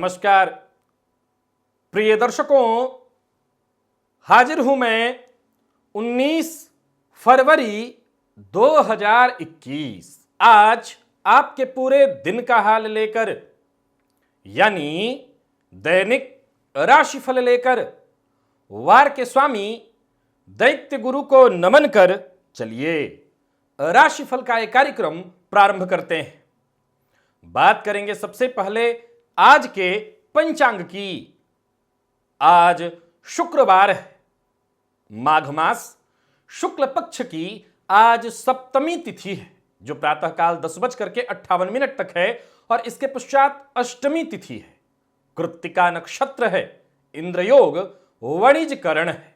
नमस्कार प्रिय दर्शकों, हाजिर हूं मैं 19 फरवरी 2021 आज आपके पूरे दिन का हाल लेकर, यानी दैनिक राशिफल लेकर वार के स्वामी दैत्य गुरु को नमन कर चलिए राशिफल का एक कार्यक्रम प्रारंभ करते हैं। बात करेंगे सबसे पहले आज के पंचांग की। आज शुक्रवार है, माघ मास शुक्ल पक्ष की आज सप्तमी तिथि है, जो प्रातःकाल 10:58 तक है और इसके पश्चात अष्टमी तिथि है। कृत्तिका नक्षत्र है, इंद्रयोग वणिजकरण है।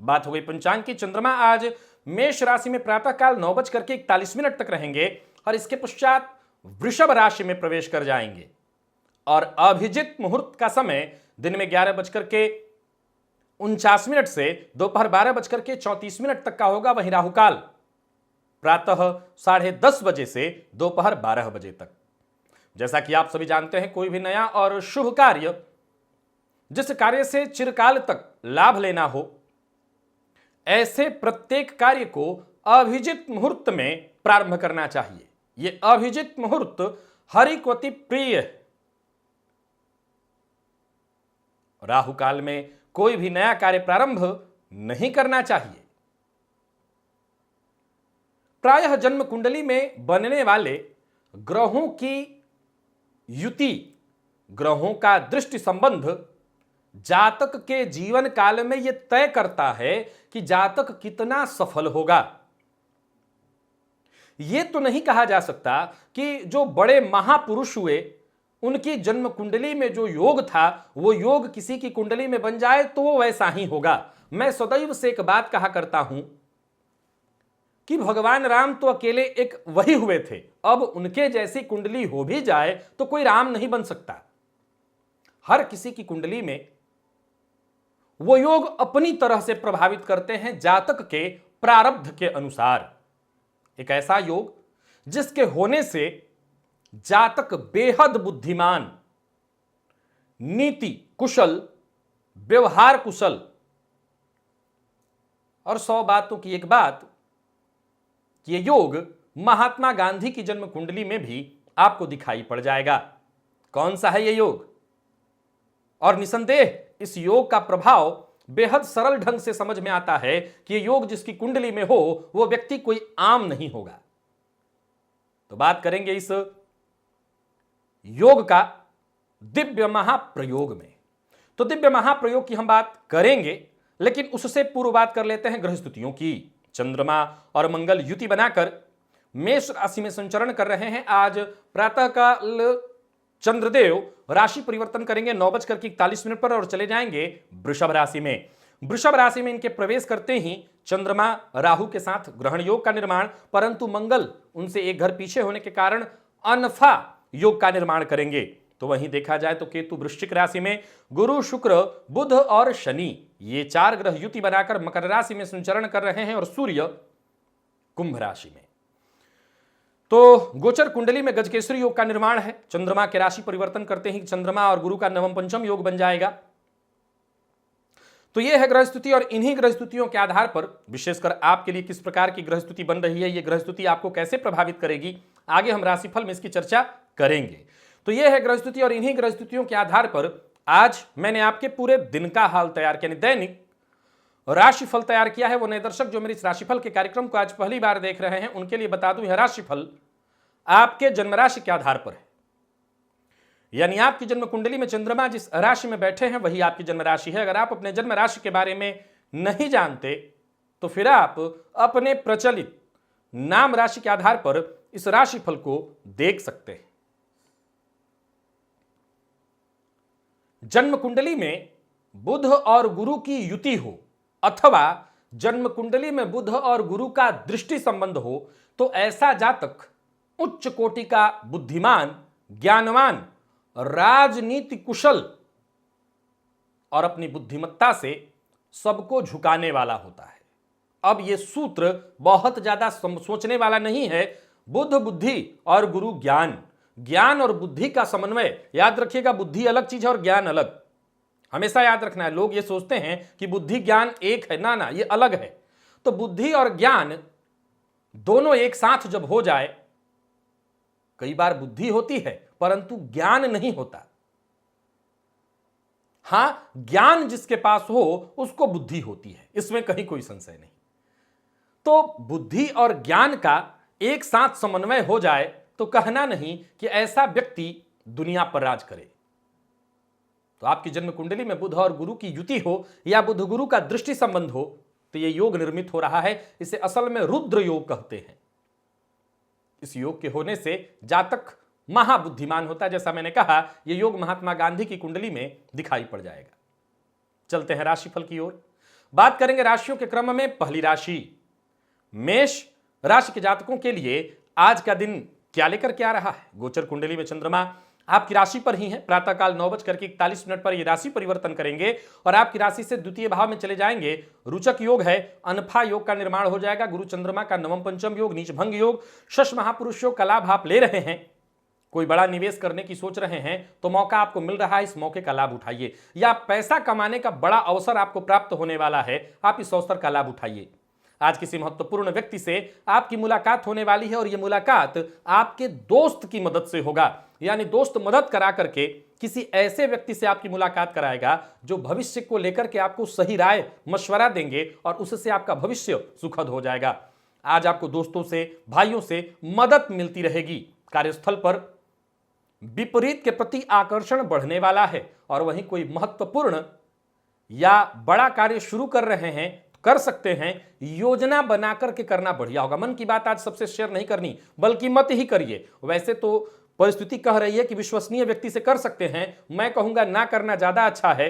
बात हो गई पंचांग की। चंद्रमा आज मेष राशि में प्रातःकाल 9:41 तक रहेंगे और इसके पश्चात वृषभ राशि में प्रवेश कर जाएंगे और अभिजित मुहूर्त का समय दिन में 11:49 से दोपहर 12:34 तक का होगा। वहीं राहुकाल प्रातः 10:30 बजे से दोपहर 12 बजे तक। जैसा कि आप सभी जानते हैं, कोई भी नया और शुभ कार्य, जिस कार्य से चिरकाल तक लाभ लेना हो, ऐसे प्रत्येक कार्य को अभिजित मुहूर्त में प्रारंभ करना चाहिए। यह अभिजित मुहूर्त हरि को अति प्रिय है। राहु काल में कोई भी नया कार्य प्रारंभ नहीं करना चाहिए। प्रायः जन्म कुंडली में बनने वाले ग्रहों की युति, ग्रहों का दृष्टि संबंध जातक के जीवन काल में यह तय करता है कि जातक कितना सफल होगा। यह तो नहीं कहा जा सकता कि जो बड़े महापुरुष हुए उनकी जन्म कुंडली में जो योग था वो योग किसी की कुंडली में बन जाए तो वो वैसा ही होगा। मैं सदैव से एक बात कहा करता हूं कि भगवान राम तो अकेले एक वही हुए थे, अब उनके जैसी कुंडली हो भी जाए तो कोई राम नहीं बन सकता। हर किसी की कुंडली में वो योग अपनी तरह से प्रभावित करते हैं जातक के प्रारब्ध के अनुसार। एक ऐसा योग जिसके होने से जातक बेहद बुद्धिमान, नीति कुशल, व्यवहार कुशल और 100 बातों की एक बात, ये योग महात्मा गांधी की जन्म कुंडली में भी आपको दिखाई पड़ जाएगा। कौन सा है ये योग? और निसंदेह इस योग का प्रभाव बेहद सरल ढंग से समझ में आता है कि ये योग जिसकी कुंडली में हो वो व्यक्ति कोई आम नहीं होगा। तो बात करेंगे इस योग का दिव्य महाप्रयोग में। तो दिव्य महाप्रयोग की हम बात करेंगे, लेकिन उससे पूर्व बात कर लेते हैं ग्रह स्थितियों की। चंद्रमा और मंगल युति बनाकर मेष राशि में संचरण कर रहे हैं। आज प्रातःकाल चंद्रदेव राशि परिवर्तन करेंगे 9:41 पर और चले जाएंगे वृषभ राशि में। वृषभ राशि में इनके प्रवेश करते ही चंद्रमा राहु के साथ ग्रहण योग का निर्माण, परंतु मंगल उनसे एक घर पीछे होने के कारण अनफा योग का निर्माण करेंगे। तो वहीं देखा जाए तो केतु वृश्चिक राशि में, गुरु शुक्र बुध और शनि ये 4 ग्रह युति बनाकर मकर राशि में संचरण कर रहे हैं और सूर्य कुंभ राशि में। तो गोचर कुंडली में गजकेसरी योग का निर्माण है। चंद्रमा के राशि परिवर्तन करते ही चंद्रमा और गुरु का नवम पंचम योग बन जाएगा। तो यह है ग्रह स्थिति और इन्हीं ग्रह स्थितियों के आधार पर विशेषकर आपके लिए किस प्रकार की ग्रह स्थिति बन रही है, यह ग्रह स्थिति आपको कैसे प्रभावित करेगी, आगे हम राशिफल में इसकी चर्चा करेंगे। तो यह है ग्रह स्थिति और इन्हीं ग्रह स्थितियों के आधार पर आज मैंने आपके पूरे दिन का हाल तैयार किया, दैनिक राशिफल तैयार किया है। वो नए दर्शक जो मेरे इस राशिफल के कार्यक्रम को आज पहली बार देख रहे हैं उनके लिए बता दूं, यह राशिफल आपके जन्म राशि के आधार पर है। यानी आपकी जन्म कुंडली में चंद्रमा जिस राशि में बैठे हैं वही आपकी जन्म राशि है। अगर आप अपने जन्म राशि के बारे में नहीं जानते तो फिर आप अपने प्रचलित नाम राशि के आधार पर इस राशिफल को देख सकते हैं। जन्म कुंडली में बुध और गुरु की युति हो अथवा जन्म कुंडली में बुध और गुरु का दृष्टि संबंध हो तो ऐसा जातक उच्च कोटि का बुद्धिमान, ज्ञानवान, राजनीति कुशल और अपनी बुद्धिमत्ता से सबको झुकाने वाला होता है। अब यह सूत्र बहुत ज्यादा सोचने वाला नहीं है। बुध बुद्धि और गुरु ज्ञान, ज्ञान और बुद्धि का समन्वय। याद रखिएगा, बुद्धि अलग चीज है और ज्ञान अलग। हमेशा याद रखना है, लोग ये सोचते हैं कि बुद्धि ज्ञान एक है, ना ना, ये अलग है। तो बुद्धि और ज्ञान दोनों एक साथ जब हो जाए, कई बार बुद्धि होती है परंतु ज्ञान नहीं होता। हां, ज्ञान जिसके पास हो उसको बुद्धि होती है, इसमें कहीं कोई संशय नहीं। तो बुद्धि और ज्ञान का एक साथ समन्वय हो जाए तो कहना नहीं कि ऐसा व्यक्ति दुनिया पर राज करे। तो आपकी जन्म कुंडली में बुध और गुरु की युति हो या बुध गुरु का दृष्टि संबंध हो तो यह योग निर्मित हो रहा है। इसे असल में रुद्र योग कहते हैं। इस योग के होने से जातक महाबुद्धिमान होता है। जैसा मैंने कहा, यह योग महात्मा गांधी की कुंडली में दिखाई पड़ जाएगा। चलते हैं राशिफल की ओर। बात करेंगे राशियों के क्रम में। पहली राशि मेष राशि के जातकों के लिए आज का दिन क्या लेकर के आ रहा है। गोचर कुंडली में चंद्रमा आपकी राशि पर ही है। प्रातःकाल 9:41 पर यह राशि परिवर्तन करेंगे और आपकी राशि से द्वितीय भाव में चले जाएंगे। रुचक योग है, अनफा योग का निर्माण हो जाएगा। गुरु चंद्रमा का नवम पंचम योग, नीच भंग योग, शश महापुरुष योग का लाभ आप ले रहे हैं। कोई बड़ा निवेश करने की सोच रहे हैं तो मौका आपको मिल रहा है, इस मौके का लाभ उठाइए। या पैसा कमाने का बड़ा अवसर आपको प्राप्त होने वाला है, आप इस अवसर का लाभ उठाइए। आज किसी महत्वपूर्ण व्यक्ति से आपकी मुलाकात होने वाली है और यह मुलाकात आपके दोस्त की मदद से होगा। यानी दोस्त मदद करा करके किसी ऐसे व्यक्ति से आपकी मुलाकात कराएगा जो भविष्य को लेकर के आपको सही राय मशवरा देंगे और उससे आपका भविष्य सुखद हो जाएगा। आज आपको दोस्तों से, भाइयों से मदद मिलती रहेगी। कार्यस्थल पर विपरीत के प्रति आकर्षण बढ़ने वाला है और वहीं कोई महत्वपूर्ण या बड़ा कार्य शुरू कर रहे हैं, कर सकते हैं। योजना बना करके करना बढ़िया होगा। मन की बात आज सबसे शेयर नहीं करनी, बल्कि मत ही करिए। वैसे तो परिस्थिति कह रही है कि विश्वसनीय व्यक्ति से कर सकते हैं, मैं कहूंगा ना करना ज्यादा अच्छा है,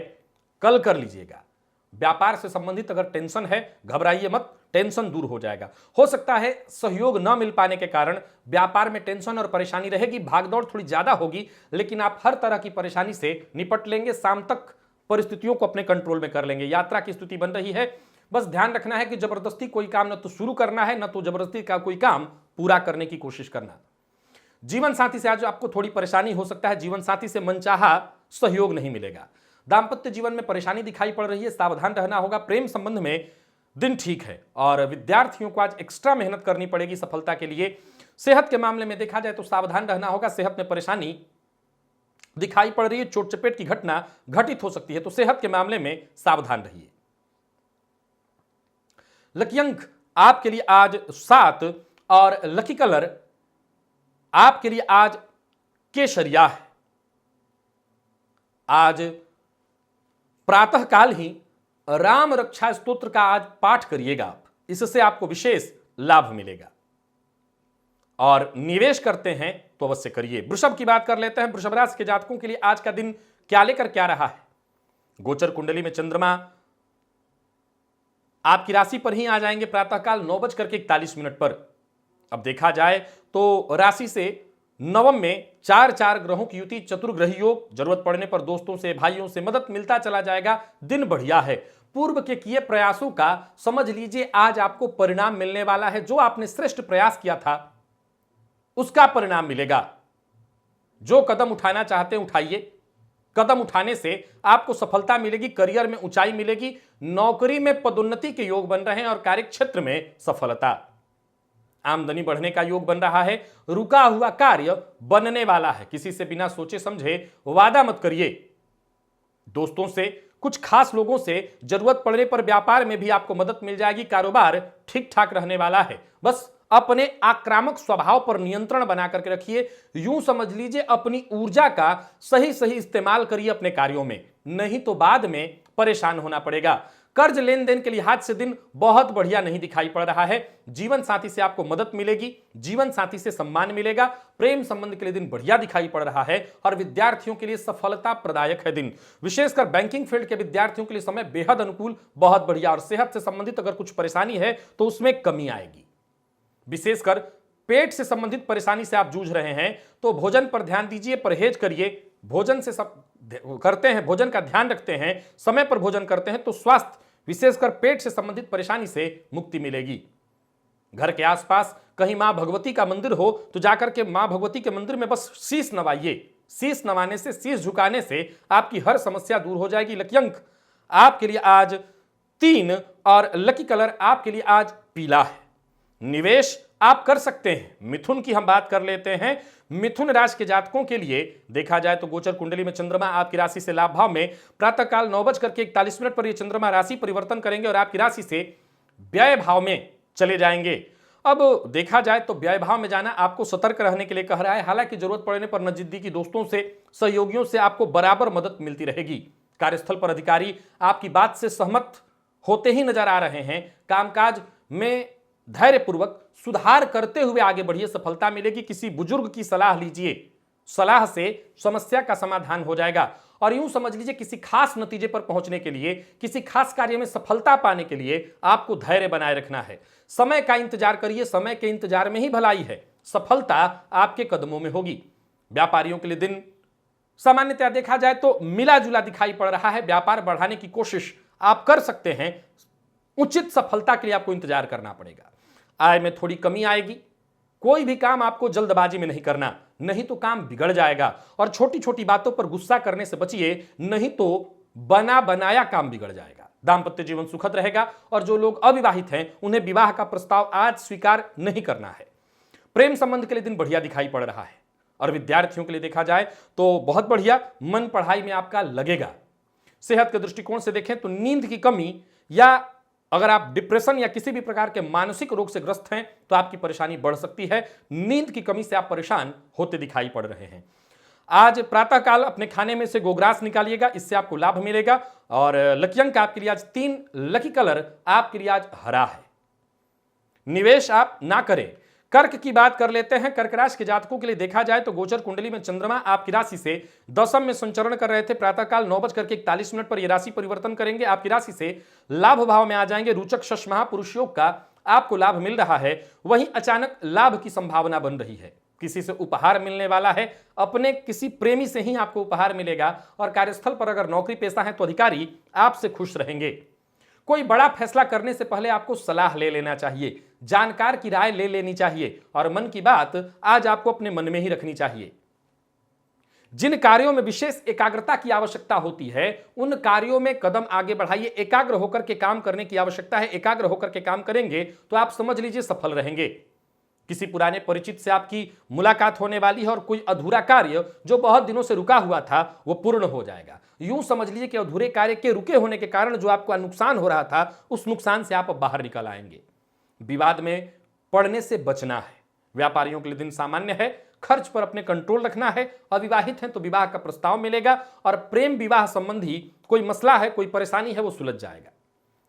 कल कर लीजिएगा। व्यापार से संबंधित अगर टेंशन है, घबराइए मत, टेंशन दूर हो जाएगा। हो सकता है सहयोग न मिल पाने के कारण व्यापार में टेंशन और परेशानी रहेगी, भागदौड़ थोड़ी ज्यादा होगी, लेकिन आप हर तरह की परेशानी से निपट लेंगे। शाम तक परिस्थितियों को अपने कंट्रोल में कर लेंगे। यात्रा की स्थिति बन रही है, बस ध्यान रखना है कि जबरदस्ती कोई काम न तो शुरू करना है, न तो जबरदस्ती का कोई काम पूरा करने की कोशिश करना। जीवन साथी से आज आपको थोड़ी परेशानी हो सकता है। जीवन साथी से मनचाहा सहयोग नहीं मिलेगा। दांपत्य जीवन में परेशानी दिखाई पड़ रही है, सावधान रहना होगा। प्रेम संबंध में दिन ठीक है और विद्यार्थियों को आज एक्स्ट्रा मेहनत करनी पड़ेगी सफलता के लिए। सेहत के मामले में देखा जाए तो सावधान रहना होगा। सेहत में परेशानी दिखाई पड़ रही है, चोट चपेट की घटना घटित हो सकती है, तो सेहत के मामले में सावधान रहिए। लकी अंक आपके लिए आज 7 और लकी कलर आपके लिए आज केसरिया है। आज प्रातःकाल ही राम रक्षा स्तोत्र का आज पाठ करिएगा आप, इससे आपको विशेष लाभ मिलेगा। और निवेश करते हैं तो अवश्य करिए। वृषभ की बात कर लेते हैं। वृषभ राशि के जातकों के लिए आज का दिन क्या लेकर क्या रहा है। गोचर कुंडली में चंद्रमा आपकी राशि पर ही आ जाएंगे प्रातःकाल 9:41 पर। अब देखा जाए तो राशि से नवम में 4 ग्रहों की युति, चतुर्ग्रही योग। जरूरत पड़ने पर दोस्तों से, भाइयों से मदद मिलता चला जाएगा। दिन बढ़िया है। पूर्व के किए प्रयासों का समझ लीजिए आज आपको परिणाम मिलने वाला है। जो आपने श्रेष्ठ प्रयास किया था उसका परिणाम मिलेगा। जो कदम उठाना चाहते हैं उठाइए। कदम उठाने से आपको सफलता मिलेगी, करियर में ऊंचाई मिलेगी, नौकरी में पदोन्नति के योग बन रहे हैं और कार्यक्षेत्र में सफलता। आमदनी बढ़ने का योग बन रहा है। रुका हुआ कार्य बनने वाला है। किसी से बिना सोचे समझे वादा मत करिए। दोस्तों से, कुछ खास लोगों से जरूरत पड़ने पर व्यापार में भी आपको मदद मिल जाएगी। कारोबार ठीक ठाक रहने वाला है। बस अपने आक्रामक स्वभाव पर नियंत्रण बना करके रखिए। यूं समझ लीजिए अपनी ऊर्जा का सही इस्तेमाल करिए अपने कार्यों में, नहीं तो बाद में परेशान होना पड़ेगा। कर्ज लेन देन के लिहाज से दिन बहुत बढ़िया नहीं दिखाई पड़ रहा है। जीवन साथी से आपको मदद मिलेगी, जीवन साथी से सम्मान मिलेगा। प्रेम संबंध के लिए दिन बढ़िया दिखाई पड़ रहा है और विद्यार्थियों के लिए सफलता प्रदायक है दिन। विशेषकर बैंकिंग फील्ड के विद्यार्थियों के लिए समय बेहद अनुकूल, बहुत बढ़िया। और सेहत से संबंधित अगर कुछ परेशानी है तो उसमें कमी आएगी। विशेषकर पेट से संबंधित परेशानी से आप जूझ रहे हैं तो भोजन पर ध्यान दीजिए, परहेज करिए। भोजन से सब करते हैं, भोजन का ध्यान रखते हैं, समय पर भोजन करते हैं तो स्वास्थ्य, विशेषकर पेट से संबंधित परेशानी से मुक्ति मिलेगी। घर के आसपास कहीं मां भगवती का मंदिर हो तो जाकर के मां भगवती के मंदिर में बस शीश नवाइए। शीश नवाने से, शीश झुकाने से आपकी हर समस्या दूर हो जाएगी। लकी अंक आपके लिए आज 3 और लकी कलर आपके लिए आज पीला है। निवेश आप कर सकते हैं। मिथुन की हम बात कर लेते हैं। मिथुन राशि के जातकों के लिए देखा जाए तो गोचर कुंडली में चंद्रमा आपकी राशि से लाभ भाव में प्रातःकाल 9:41 पर यह चंद्रमा राशि परिवर्तन करेंगे और आपकी राशि से व्यय भाव में चले जाएंगे। अब देखा जाए तो व्यय भाव में जाना आपको सतर्क रहने के लिए कह रहा है। हालांकि जरूरत पड़ने पर नजदीकी दोस्तों से, सहयोगियों से आपको बराबर मदद मिलती रहेगी। कार्यस्थल पर अधिकारी आपकी बात से सहमत होते ही नजर आ रहे हैं। कामकाज में धैर्यपूर्वक सुधार करते हुए आगे बढ़िए, सफलता मिलेगी। किसी बुजुर्ग की सलाह लीजिए, सलाह से समस्या का समाधान हो जाएगा। और यूं समझ लीजिए किसी खास नतीजे पर पहुंचने के लिए, किसी खास कार्य में सफलता पाने के लिए आपको धैर्य बनाए रखना है। समय का इंतजार करिए, समय के इंतजार में ही भलाई है। सफलता आपके कदमों में होगी। व्यापारियों के लिए दिन सामान्यतः देखा जाए तो मिला जुला दिखाई पड़ रहा है। व्यापार बढ़ाने की कोशिश आप कर सकते हैं। उचित सफलता के लिए आपको इंतजार करना पड़ेगा। आय में थोड़ी कमी आएगी। कोई भी काम आपको जल्दबाजी में नहीं करना, नहीं तो काम बिगड़ जाएगा। और छोटी छोटी बातों पर गुस्सा करने से बचिए, नहीं तो बना बनाया काम बिगड़ जाएगा। दाम्पत्य जीवन सुखद रहेगा और जो लोग अविवाहित हैं उन्हें विवाह का प्रस्ताव आज स्वीकार नहीं करना है। प्रेम संबंध के लिए दिन बढ़िया दिखाई पड़ रहा है। और विद्यार्थियों के लिए देखा जाए तो बहुत बढ़िया, मन पढ़ाई में आपका लगेगा। सेहत के दृष्टिकोण से देखें तो नींद की कमी, या अगर आप डिप्रेशन या किसी भी प्रकार के मानसिक रोग से ग्रस्त हैं तो आपकी परेशानी बढ़ सकती है। नींद की कमी से आप परेशान होते दिखाई पड़ रहे हैं। आज प्रातःकाल अपने खाने में से गोग्रास निकालिएगा, इससे आपको लाभ मिलेगा। और लकी अंक आपके लिए आज 3, लकी कलर आपके लिए आज हरा है। निवेश आप ना करें। कर्क की बात कर लेते हैं। कर्क राशि के जातकों के लिए देखा जाए तो गोचर कुंडली में चंद्रमा आपकी राशि से दशम में संचरण कर रहे थे। प्रातःकाल 9:41 पर यह राशि परिवर्तन करेंगे। आपकी राशि से लाभ भाव में आ जाएंगे। रोचक शश महापुरुष योग का आपको लाभ मिल रहा है। वहीं अचानक लाभ की संभावना बन रही है। किसी से उपहार मिलने वाला है। अपने किसी प्रेमी से ही आपको उपहार मिलेगा। और कार्यस्थल पर अगर नौकरी पेशा है तो अधिकारी आपसे खुश रहेंगे। कोई बड़ा फैसला करने से पहले आपको सलाह ले लेना चाहिए, जानकार की राय ले लेनी चाहिए। और मन की बात आज आपको अपने मन में ही रखनी चाहिए। जिन कार्यों में विशेष एकाग्रता की आवश्यकता होती है उन कार्यों में कदम आगे बढ़ाइए। एकाग्र होकर के काम करने की आवश्यकता है। एकाग्र होकर के काम करेंगे तो आप समझ लीजिए सफल रहेंगे। किसी पुराने परिचित से आपकी मुलाकात होने वाली है और कोई अधूरा कार्य जो बहुत दिनों से रुका हुआ था वो पूर्ण हो जाएगा। यूं समझ लीजिए कि अधूरे कार्य के रुके होने के कारण जो आपको नुकसान हो रहा था उस नुकसान से आप बाहर निकल आएंगे। विवाद में पड़ने से बचना है। व्यापारियों के लिए दिन सामान्य है। खर्च पर अपने कंट्रोल रखना है। अविवाहित हैं तो विवाह का प्रस्ताव मिलेगा। और प्रेम विवाह संबंधी कोई मसला है, कोई परेशानी है, वो सुलझ जाएगा।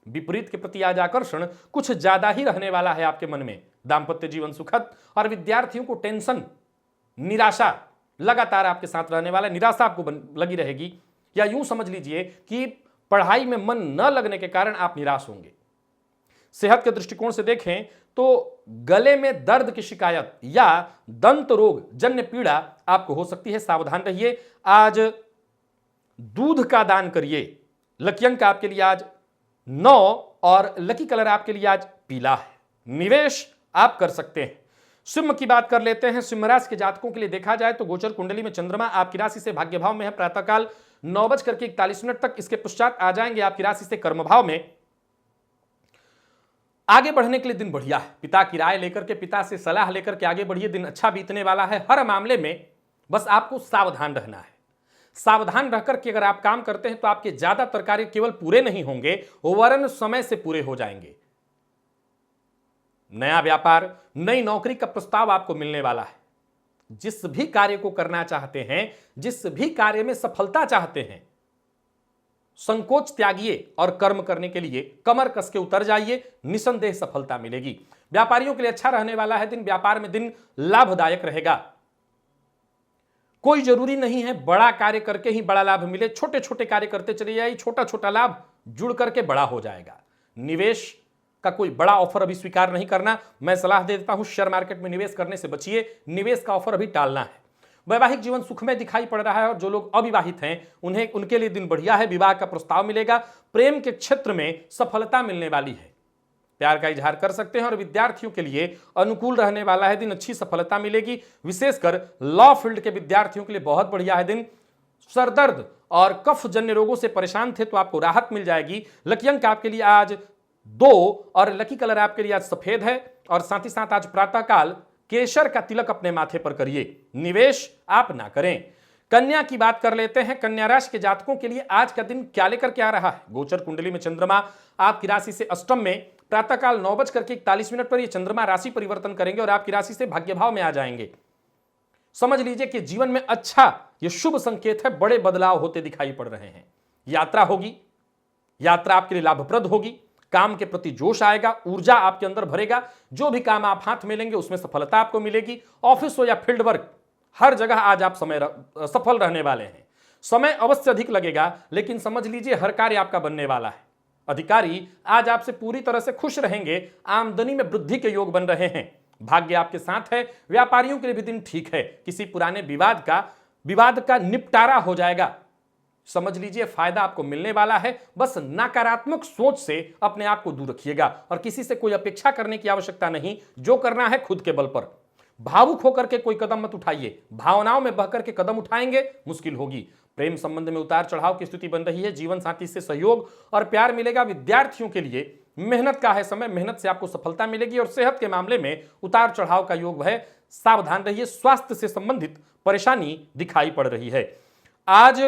विपरीत के प्रति आज आकर्षण कुछ ज्यादा ही रहने वाला है आपके मन में। दाम्पत्य जीवन सुखद। और विद्यार्थियों को टेंशन, निराशा लगातार आपके साथ रहने वाला। निराशा आपको लगी रहेगी, या यूं समझ लीजिए कि पढ़ाई में मन न लगने के कारण आप निराश होंगे। सेहत के दृष्टिकोण से देखें तो गले में दर्द की शिकायत या दंत रोग जन्य पीड़ा आपको हो सकती है, सावधान रहिए। आज दूध का दान करिए। लकी अंक आपके लिए आज 9 और लकी कलर आपके लिए आज पीला है। निवेश आप कर सकते हैं। सिंह की बात कर लेते हैं। सिंह राशि के जातकों के लिए देखा जाए तो गोचर कुंडली में चंद्रमा आपकी राशि से भाग्य भाव में है। प्रातःकाल 9:41 तक। इसके पश्चात आ जाएंगे आपकी राशि से कर्म भाव में। आगे बढ़ने के लिए दिन बढ़िया है। पिता की राय लेकर के, पिता से सलाह लेकर के आगे बढ़िए। दिन अच्छा बीतने वाला है। हर मामले में बस आपको सावधान रहना है। सावधान रहकर के अगर आप काम करते हैं तो आपके ज्यादातर कार्य केवल पूरे नहीं होंगे, वरन समय से पूरे हो जाएंगे। नया व्यापार, नई नौकरी का प्रस्ताव आपको मिलने वाला है। जिस भी कार्य को करना चाहते हैं, जिस भी कार्य में सफलता चाहते हैं, संकोच त्यागिए और कर्म करने के लिए कमर कस के उतर जाइए। निसंदेह सफलता मिलेगी। व्यापारियों के लिए अच्छा रहने वाला है दिन। व्यापार में दिन लाभदायक रहेगा। कोई जरूरी नहीं है बड़ा कार्य करके ही बड़ा लाभ मिले। छोटे छोटे कार्य करते चले जाइए। छोटा छोटा लाभ जुड़ करके बड़ा हो जाएगा। निवेश का कोई बड़ा ऑफर अभी स्वीकार नहीं करना। मैं सलाह दे देता हूं शेयर मार्केट में निवेश करने से बचिए। निवेश का ऑफर अभी टालना है। वैवाहिक जीवन सुखमय दिखाई पड़ रहा है और जो लोग अविवाहित हैं उनके लिए दिन बढ़िया है। विवाह का प्रस्ताव मिलेगा। प्रेम के क्षेत्र में सफलता मिलने वाली है। प्यार का इजहार कर सकते हैं और विद्यार्थियों के लिए अनुकूल रहने वाला है दिन। अच्छी सफलता मिलेगी, विशेषकर लॉ फील्ड के विद्यार्थियों के लिए बहुत बढ़िया है दिन। सरदर्द और कफ जन्य रोगों से परेशान थे तो आपको राहत मिल जाएगी। लकी अंक आपके लिए आज 2 और लकी कलर आपके लिए आज सफेद है और साथ ही साथ आज प्रातःकाल केसर का तिलक अपने माथे पर करिए, निवेश आप ना करें। कन्या की बात कर लेते हैं। कन्या राशि के जातकों के लिए आज का दिन क्या लेकर के आ रहा है। गोचर कुंडली में चंद्रमा आपकी राशि से अष्टम में प्रातःकाल 9:41 पर यह चंद्रमा राशि परिवर्तन करेंगे और आपकी राशि से भाग्य भाव में आ जाएंगे। समझ लीजिए कि जीवन में अच्छा यह शुभ संकेत है, बड़े बदलाव होते दिखाई पड़ रहे हैं। यात्रा होगी, यात्रा आपके लिए लाभप्रद होगी, काम के प्रति जोश आएगा, ऊर्जा आपके अंदर भरेगा, जो भी काम आप हाथ में लेंगे उसमें सफलता आपको मिलेगी। ऑफिस हो या फील्ड वर्क, हर जगह आज आप सफल रहने वाले हैं। समय अवश्य अधिक लगेगा लेकिन समझ लीजिए हर कार्य आपका बनने वाला है। अधिकारी आज आपसे पूरी तरह से खुश रहेंगे, आमदनी में वृद्धि के योग बन रहे हैं, भाग्य आपके साथ है। व्यापारियों के लिए भी दिन ठीक है, किसी पुराने विवाद का निपटारा हो जाएगा। समझ लीजिए फायदा आपको मिलने वाला है। बस नकारात्मक सोच से अपने आप को दूर रखिएगा और किसी से कोई अपेक्षा करने की आवश्यकता नहीं, जो करना है खुद के बल पर। भावुक होकर के कोई कदम मत उठाइए, भावनाओं में बहकर के कदम उठाएंगे मुश्किल होगी। प्रेम संबंध में उतार चढ़ाव की स्थिति बन रही है, जीवन साथी से सहयोग और प्यार मिलेगा। विद्यार्थियों के लिए मेहनत का है समय, मेहनत से आपको सफलता मिलेगी और सेहत के मामले में उतार चढ़ाव का योग है, सावधान रहिए। स्वास्थ्य से संबंधित परेशानी दिखाई पड़ रही है। आज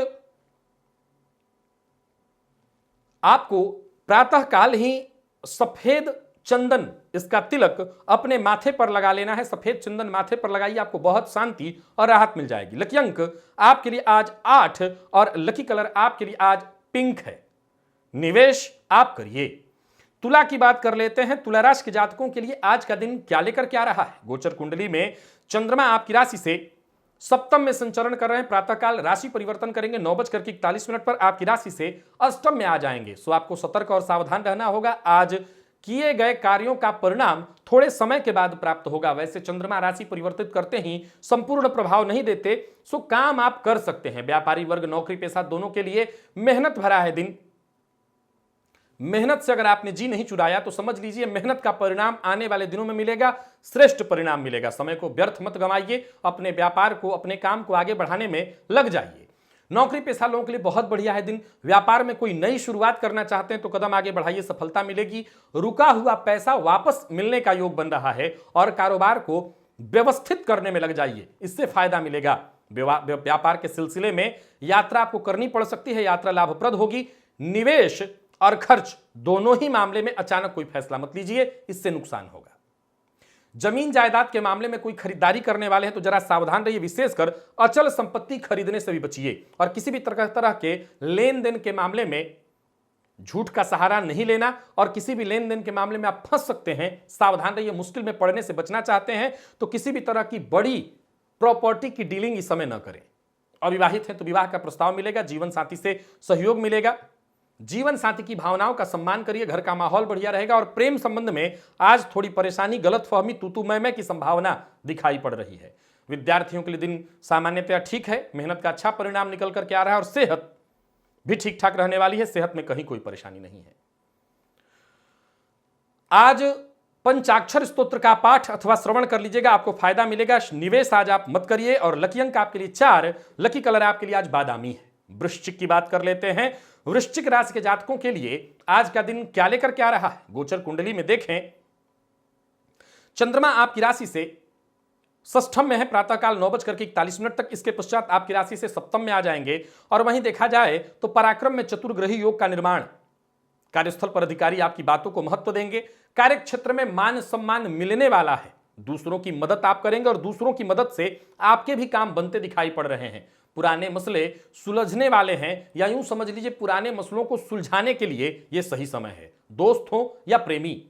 आपको प्रातःकाल ही सफेद चंदन इसका तिलक अपने माथे पर लगा लेना है। सफेद चंदन माथे पर लगाइए, आपको बहुत शांति और राहत मिल जाएगी। लकी अंक आपके लिए आज 8 और लकी कलर आपके लिए आज पिंक है, निवेश आप करिए। तुला की बात कर लेते हैं। तुला राशि के जातकों के लिए आज का दिन क्या लेकर के आ रहा है। गोचर कुंडली में चंद्रमा आपकी राशि से सप्तम में संचरण कर रहे हैं, प्रातःकाल राशि परिवर्तन करेंगे 9:41 पर आपकी राशि से अष्टम में आ जाएंगे। सो आपको सतर्क और सावधान रहना होगा। आज किए गए कार्यों का परिणाम थोड़े समय के बाद प्राप्त होगा। वैसे चंद्रमा राशि परिवर्तित करते ही संपूर्ण प्रभाव नहीं देते, सो काम आप कर सकते हैं। व्यापारी वर्ग, नौकरी पेशा दोनों के लिए मेहनत भरा है दिन। मेहनत से अगर आपने जी नहीं चुराया तो समझ लीजिए मेहनत का परिणाम आने वाले दिनों में मिलेगा, श्रेष्ठ परिणाम मिलेगा। समय को व्यर्थ मत गंवाइए, अपने व्यापार को, अपने काम को आगे बढ़ाने में लग जाइए। नौकरी पेशा लोगों के लिए बहुत बढ़िया है दिन। व्यापार में कोई नई शुरुआत करना चाहते हैं तो कदम आगे बढ़ाइए, सफलता मिलेगी। रुका हुआ पैसा वापस मिलने का योग बन रहा है और कारोबार को व्यवस्थित करने में लग जाइए, इससे फायदा मिलेगा। व्यापार के सिलसिले में यात्रा आपको करनी पड़ सकती है, यात्रा लाभप्रद होगी। निवेश और खर्च दोनों ही मामले में अचानक कोई फैसला मत लीजिए, इससे नुकसान होगा। जमीन जायदाद के मामले में कोई खरीदारी करने वाले हैं तो जरा सावधान रहिए, विशेषकर अचल संपत्ति खरीदने से भी बचिए और किसी भी तरह के लेन देन के मामले में झूठ का सहारा नहीं लेना और किसी भी लेन देन के मामले में आप फंस सकते हैं, सावधान रहिए। मुश्किल में पड़ने से बचना चाहते हैं तो किसी भी तरह की बड़ी प्रॉपर्टी की डीलिंग इस समय न करें। अविवाहित हैं तो विवाह का प्रस्ताव मिलेगा, जीवन साथी से सहयोग मिलेगा। जीवन साथी की भावनाओं का सम्मान करिए, घर का माहौल बढ़िया रहेगा। और प्रेम संबंध में आज थोड़ी परेशानी, गलतफहमी, तू मैं की संभावना दिखाई पड़ रही है। विद्यार्थियों के लिए दिन सामान्यतया ठीक है, मेहनत का अच्छा परिणाम निकल करके आ रहा है और सेहत भी ठीक ठाक रहने वाली है, सेहत में कहीं कोई परेशानी नहीं है। आज पंचाक्षर स्तोत्र का पाठ अथवा श्रवण कर लीजिएगा, आपको फायदा मिलेगा। निवेश आज आप मत करिए और लकी अंक आपके लिए 4, लकी कलर आपके लिए आज बादामी है। वृश्चिक की बात कर लेते हैं। वृश्चिक राशि के जातकों के लिए आज का दिन क्या लेकर के आ रहा है। गोचर कुंडली में देखें, चंद्रमा आपकी राशि से षष्ठम में है, प्रातःकाल 9:41 तक। इसके पश्चात आपकी राशि से सप्तम में आ जाएंगे और वहीं देखा जाए तो पराक्रम में चतुर्ग्रही योग का निर्माण। कार्यस्थल पर अधिकारी आपकी बातों को महत्व देंगे। कार्य क्षेत्र में मान सम्मान मिलने वाला है। दूसरों की मदद आप करेंगे और दूसरों की मदद से आपके भी काम बनते दिखाई पड़ रहे हैं। पुराने मसले सुलझने वाले हैं या यूं समझ लीजिए पुराने मसलों को सुलझाने के लिए यह सही समय है। दोस्त हो या प्रेमी,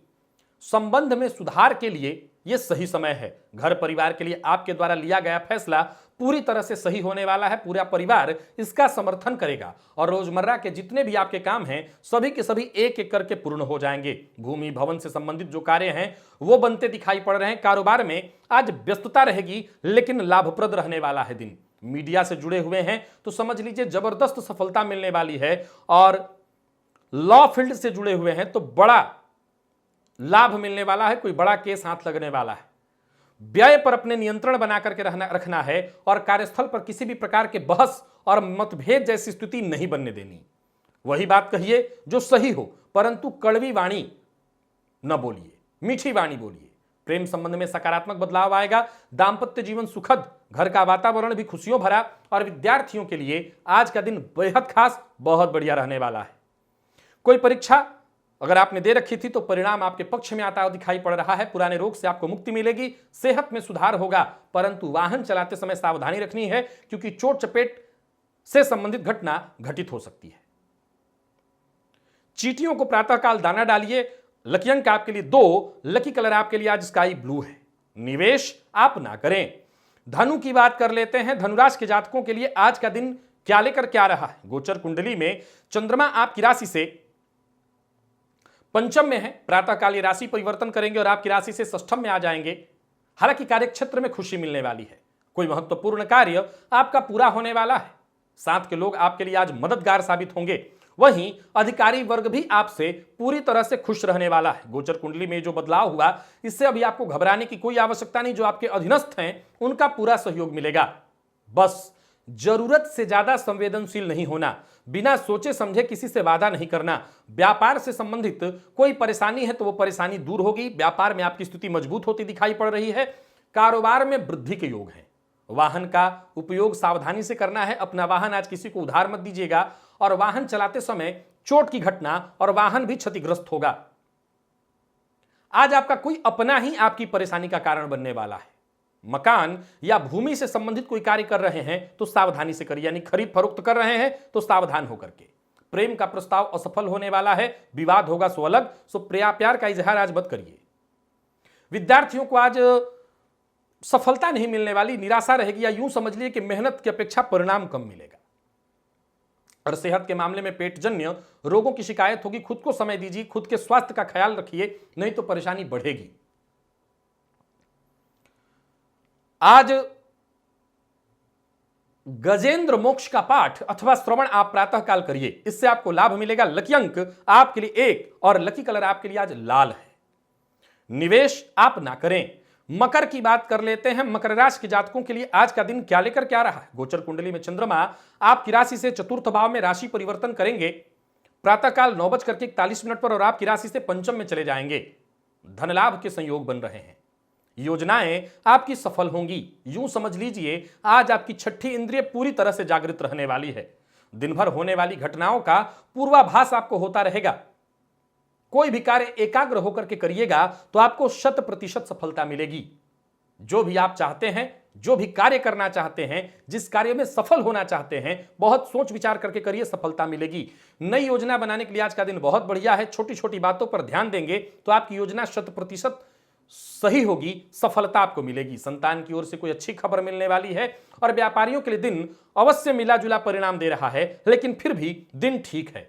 संबंध में सुधार के लिए यह सही समय है। घर परिवार के लिए आपके द्वारा लिया गया फैसला पूरी तरह से सही होने वाला है। पूरा परिवार इसका समर्थन करेगा और रोजमर्रा के जितने भी आपके काम हैं सभी के सभी एक एक करके पूर्ण हो जाएंगे। भूमि भवन से संबंधित जो कार्य हैं वो बनते दिखाई पड़ रहे हैं। कारोबार में आज व्यस्तता रहेगी लेकिन लाभप्रद रहने वाला है दिन। मीडिया से जुड़े हुए हैं तो समझ लीजिए जबरदस्त सफलता मिलने वाली है और लॉ फील्ड से जुड़े हुए हैं तो बड़ा लाभ मिलने वाला है, कोई बड़ा केस हाथ लगने वाला है। व्यय पर अपने नियंत्रण बना करके रखना है और कार्यस्थल पर किसी भी प्रकार के बहस और मतभेद जैसी स्थिति नहीं बनने देनी। वही बात कहिए जो सही हो, परंतु कड़वी वाणी न बोलिए, मीठी वाणी बोलिए। प्रेम संबंध में सकारात्मक बदलाव आएगा। दाम्पत्य जीवन सुखद, घर का वातावरण भी खुशियों भरा और विद्यार्थियों के लिए आज का दिन बेहद खास, बहुत बढ़िया रहने वाला है। कोई परीक्षा अगर आपने दे रखी थी तो परिणाम आपके पक्ष में आता हुआ दिखाई पड़ रहा है। पुराने रोग से आपको मुक्ति मिलेगी, सेहत में सुधार होगा, परंतु वाहन चलाते समय सावधानी रखनी है क्योंकि चोट चपेट से संबंधित घटना घटित हो सकती है। चींटियों को प्रातःकाल दाना डालिए। लकी अंक आपके लिए 2, लकी कलर आपके लिए आज स्काई ब्लू है। निवेश आप ना करें। धनु की बात कर लेते हैं। धनुराशि के जातकों के लिए आज का दिन क्या लेकर क्या रहा है। गोचर कुंडली में चंद्रमा आपकी राशि से पंचम में है। प्रातःकाल ये राशि परिवर्तन करेंगे और आपकी राशि से षष्ठम में आ जाएंगे। हालांकि कार्यक्षेत्र में खुशी मिलने वाली है, कोई महत्वपूर्ण कार्य आपका पूरा होने वाला है। साथ के लोग आपके लिए आज मददगार साबित होंगे। वहीं अधिकारी वर्ग भी आपसे पूरी तरह से खुश रहने वाला है। गोचर कुंडली में जो बदलाव हुआ, इससे अभी आपको घबराने की कोई आवश्यकता नहीं। जो आपके अधीनस्थ हैं उनका पूरा सहयोग मिलेगा। बस जरूरत से ज्यादा संवेदनशील नहीं होना, बिना सोचे समझे किसी से वादा नहीं करना। व्यापार से संबंधित कोई परेशानी है तो वो परेशानी दूर होगी। व्यापार में आपकी स्थिति मजबूत होती दिखाई पड़ रही है। कारोबार में वृद्धि के योग हैं। वाहन का उपयोग सावधानी से करना है। अपना वाहन आज किसी को उधार मत दीजिएगा और वाहन चलाते समय चोट की घटना और वाहन भी क्षतिग्रस्त होगा। आज आपका कोई अपना ही आपकी परेशानी का कारण बनने वाला है। मकान या भूमि से संबंधित कोई कार्य कर रहे हैं तो सावधानी से करिए, यानी खरीद फरोख्त कर रहे हैं तो सावधान होकर के। प्रेम का प्रस्ताव असफल होने वाला है, विवाद होगा सो अलग, सो प्यार का इजहार आज मत करिए। विद्यार्थियों को आज सफलता नहीं मिलने वाली, निराशा रहेगी, या यूं समझ लिए कि मेहनत की अपेक्षा परिणाम कम मिलेगा। और सेहत के मामले में पेटजन्य रोगों की शिकायत होगी। खुद को समय दीजिए, खुद के स्वास्थ्य का ख्याल रखिए, नहीं तो परेशानी बढ़ेगी। आज गजेंद्र मोक्ष का पाठ अथवा श्रवण आप प्रातःकाल करिए, इससे आपको लाभ मिलेगा। लकी अंक आपके लिए 1 और लकी कलर आपके लिए आज लाल है। निवेश आप ना करें। मकर की बात कर लेते हैं। मकर राशि के जातकों के लिए आज का दिन क्या लेकर क्या रहा है। गोचर कुंडली में चंद्रमा आपकी राशि से चतुर्थ भाव में राशि परिवर्तन करेंगे प्रातःकाल 9:41 पर और आपकी राशि से पंचम में चले जाएंगे। धन लाभ के संयोग बन रहे हैं। योजनाएं आपकी सफल होंगी। यूं समझ लीजिए आज आपकी छठी इंद्रिय पूरी तरह से जागृत रहने वाली है। दिन भर होने वाली घटनाओं का पूर्वाभास आपको होता रहेगा। कोई भी कार्य एकाग्र होकर के करिएगा तो आपको 100% सफलता मिलेगी। जो भी आप चाहते हैं, जो भी कार्य करना चाहते हैं, जिस कार्य में सफल होना चाहते हैं, बहुत सोच विचार करके करिए, सफलता मिलेगी। नई योजना बनाने के लिए आज का दिन बहुत बढ़िया है। छोटी छोटी बातों पर ध्यान देंगे तो आपकी योजना 100% सही होगी, सफलता आपको मिलेगी। संतान की ओर से कोई अच्छी खबर मिलने वाली है और व्यापारियों के लिए दिन अवश्य मिला जुला परिणाम दे रहा है, लेकिन फिर भी दिन ठीक है।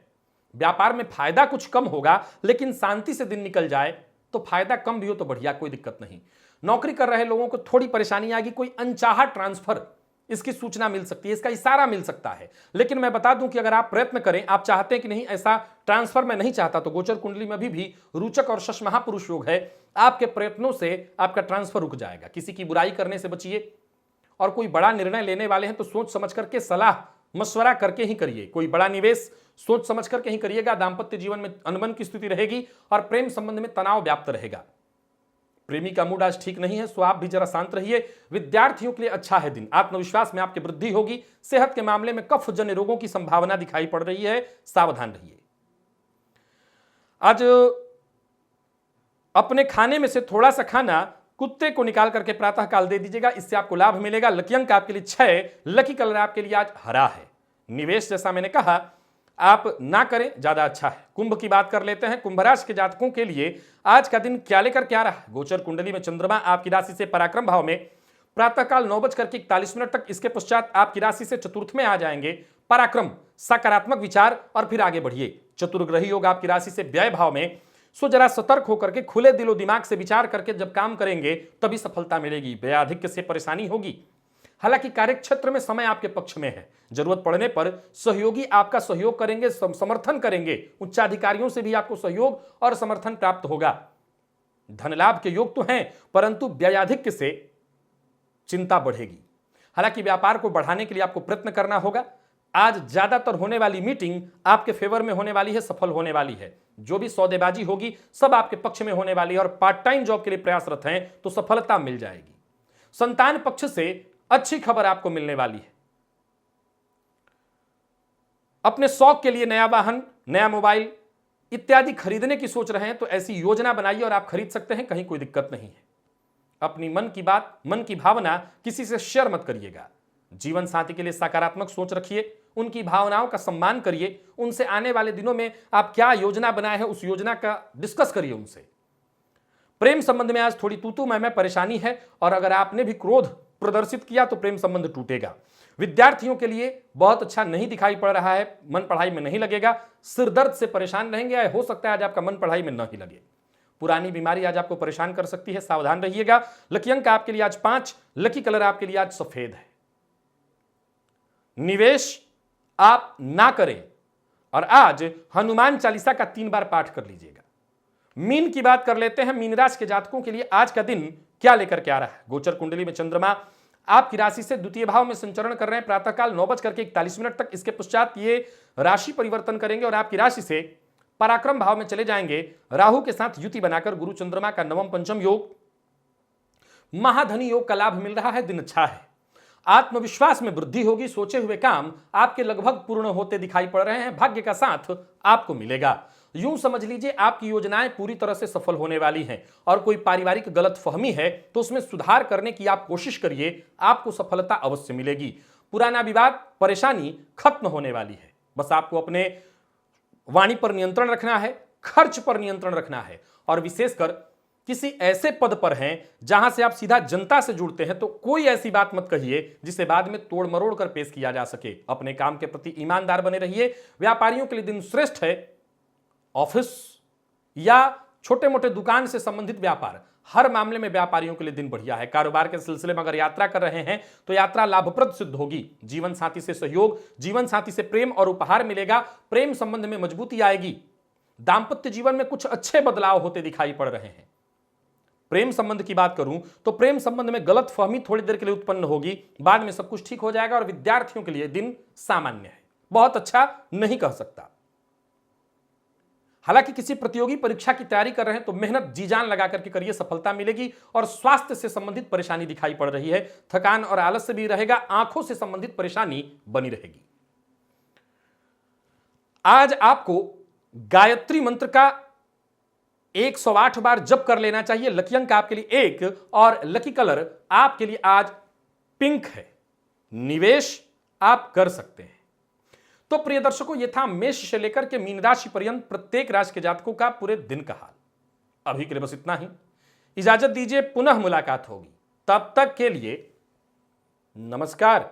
व्यापार में फायदा कुछ कम होगा, लेकिन शांति से दिन निकल जाए तो फायदा कम भी हो तो बढ़िया, कोई दिक्कत नहीं। नौकरी कर रहे लोगों को थोड़ी परेशानी आएगी। कोई अनचाहा ट्रांसफर, इसकी सूचना मिल सकती है, इसका इशारा मिल सकता है। लेकिन मैं बता दूं कि अगर आप प्रयत्न करें, आप चाहते हैं कि नहीं ऐसा ट्रांसफर मैं नहीं चाहता, तो गोचर कुंडली में भी रुचक और शश महापुरुष योग है। आपके प्रयत्नों से आपका ट्रांसफर रुक जाएगा। किसी की बुराई करने से बचिए और कोई बड़ा निर्णय लेने वाले हैं तो सोच समझ करके, सलाह मशवरा करके ही करिए। कोई बड़ा निवेश सोच समझ करके ही करिएगा। दाम्पत्य जीवन में अनबन की स्थिति रहेगी और प्रेम संबंध में तनाव व्याप्त रहेगा। प्रेमी का मूड आज ठीक नहीं है, सो आप भी जरा शांत रहिए। विद्यार्थियों के लिए अच्छा है दिन। आत्मविश्वास में आपकी वृद्धि होगी। सेहत के मामले में कफ जन्य रोगों की संभावना दिखाई पड़ रही है, सावधान रहिए। आज अपने खाने में से थोड़ा सा खाना कुत्ते को निकाल करके प्रातःकाल दे दीजिएगा, इससे आपको लाभ मिलेगा। लकी अंक आपके लिए 6, लकी कलर आपके लिए आज हरा है। निवेश जैसा मैंने कहा आप ना करें, ज्यादा अच्छा है। कुंभ की बात कर लेते हैं। कुंभ राशि के जातकों के लिए आज का दिन क्या लेकर क्या रहा। गोचर कुंडली में चंद्रमा आपकी राशि से पराक्रम भाव में प्रातःकाल 9:41 तक, इसके पश्चात आपकी राशि से चतुर्थ में आ जाएंगे। पराक्रम, सकारात्मक विचार और फिर आगे बढ़िए। चतुर्ग्रही योग आपकी राशि से व्यय भाव में, सो जरा सतर्क होकर के खुले दिलो दिमाग से विचार करके जब काम करेंगे तभी सफलता मिलेगी। व्ययाधिक्य से परेशानी होगी। हालांकि कार्यक्षेत्र में समय आपके पक्ष में है। जरूरत पड़ने पर सहयोगी आपका सहयोग करेंगे, समर्थन करेंगे। उच्चाधिकारियों से भी आपको सहयोग और समर्थन प्राप्त होगा। धन लाभ के योग तो हैं, परंतु व्ययाधिक्य से चिंता बढ़ेगी। हालांकि व्यापार को बढ़ाने के लिए आपको प्रयत्न करना होगा। आज ज्यादातर होने वाली मीटिंग आपके फेवर में होने वाली है, सफल होने वाली है। जो भी सौदेबाजी होगी सब आपके पक्ष में होने वाली है, और पार्ट टाइम जॉब के लिए प्रयासरत हैं तो सफलता मिल जाएगी। संतान पक्ष से अच्छी खबर आपको मिलने वाली है। अपने शौक के लिए नया वाहन, नया मोबाइल इत्यादि खरीदने की सोच रहे हैं तो ऐसी योजना बनाइए और आप खरीद सकते हैं, कहीं कोई दिक्कत नहीं है। अपनी मन की बात, मन की भावना किसी से शेयर मत करिएगा। जीवन साथी के लिए सकारात्मक सोच रखिए, उनकी भावनाओं का सम्मान करिए, उनसे आने वाले दिनों में आप क्या योजना बनाए हैं उस योजना का डिस्कस करिए उनसे। प्रेम संबंध में आज थोड़ी तू मैं परेशानी है, और अगर आपने भी क्रोध प्रदर्शित किया तो प्रेम संबंध टूटेगा। विद्यार्थियों के लिए बहुत अच्छा नहीं दिखाई पड़ रहा है, मन पढ़ाई में नहीं लगेगा, सिर दर्द से परेशान रहेंगे, हो सकता है आज आपका मन पढ़ाई में न ही लगे। पुरानी बीमारी आज आपको परेशान कर सकती है, सावधान रहिएगा। लकी अंक आपके लिए आज 5, लकी कलर आपके लिए आज सफेद है। निवेश आप ना करें, और आज हनुमान चालीसा का 3 बार पाठ कर लीजिएगा। मीन की बात कर लेते हैं। मीन राशि के जातकों के लिए आज का दिन क्या लेकर के आ रहा है। गोचर कुंडली में चंद्रमा आपकी राशि से द्वितीय भाव में संचरण कर रहे हैं प्रातःकाल 9:41 तक। इसके पश्चात ये राशि परिवर्तन करेंगे और आपकी राशि से पराक्रम भाव में चले जाएंगे। राहु के साथ युति बनाकर गुरु चंद्रमा का नवम पंचम योग, महाधनी योग का लाभ मिल रहा है। दिन अच्छा है, आत्मविश्वास में वृद्धि होगी, सोचे हुए काम आपके लगभग पूर्ण होते दिखाई पड़ रहे हैं। भाग्य का साथ आपको मिलेगा। यूं समझ लीजिए आपकी योजनाएं पूरी तरह से सफल होने वाली हैं, और कोई पारिवारिक गलतफहमी है तो उसमें सुधार करने की आप कोशिश करिए, आपको सफलता अवश्य मिलेगी। पुराना विवाद, परेशानी खत्म होने वाली है। बस आपको अपने वाणी पर नियंत्रण रखना है, खर्च पर नियंत्रण रखना है, और विशेषकर किसी ऐसे पद पर हैं जहां से आप सीधा जनता से जुड़ते हैं तो कोई ऐसी बात मत कहिए जिसे बाद में तोड़ मरोड़ कर पेश किया जा सके। अपने काम के प्रति ईमानदार बने रहिए। व्यापारियों के लिए दिन श्रेष्ठ है। ऑफिस या छोटे मोटे दुकान से संबंधित व्यापार, हर मामले में व्यापारियों के लिए दिन बढ़िया है। कारोबार के सिलसिले में अगर यात्रा कर रहे हैं तो यात्रा लाभप्रद सिद्ध होगी। जीवन साथी से सहयोग, जीवन साथी से प्रेम और उपहार मिलेगा। प्रेम संबंध में मजबूती आएगी। दांपत्य जीवन में कुछ अच्छे बदलाव होते दिखाई पड़ रहे हैं। प्रेम संबंध की बात करूं तो प्रेम संबंध में गलतफहमी थोड़ी देर के लिए उत्पन्न होगी, बाद में सब कुछ ठीक हो जाएगा। और विद्यार्थियों के लिए दिन सामान्य है, बहुत अच्छा नहीं कह सकता। हालांकि किसी प्रतियोगी परीक्षा की तैयारी कर रहे हैं तो मेहनत जी जान लगा करके करिए, सफलता मिलेगी। और स्वास्थ्य से संबंधित परेशानी दिखाई पड़ रही है, थकान और आलस्य भी रहेगा, आंखों से संबंधित परेशानी बनी रहेगी। आज आपको गायत्री मंत्र का 108 बार जप कर लेना चाहिए। लकी अंक आपके लिए 1 और लकी कलर आपके लिए आज पिंक है। निवेश आप कर सकते हैं। तो प्रिय दर्शकों, यह था मेष से लेकर के मीन राशि पर्यंत प्रत्येक राशि के जातकों का पूरे दिन का हाल। अभी के लिए बस इतना ही। इजाजत दीजिए, पुनः मुलाकात होगी। तब तक के लिए नमस्कार।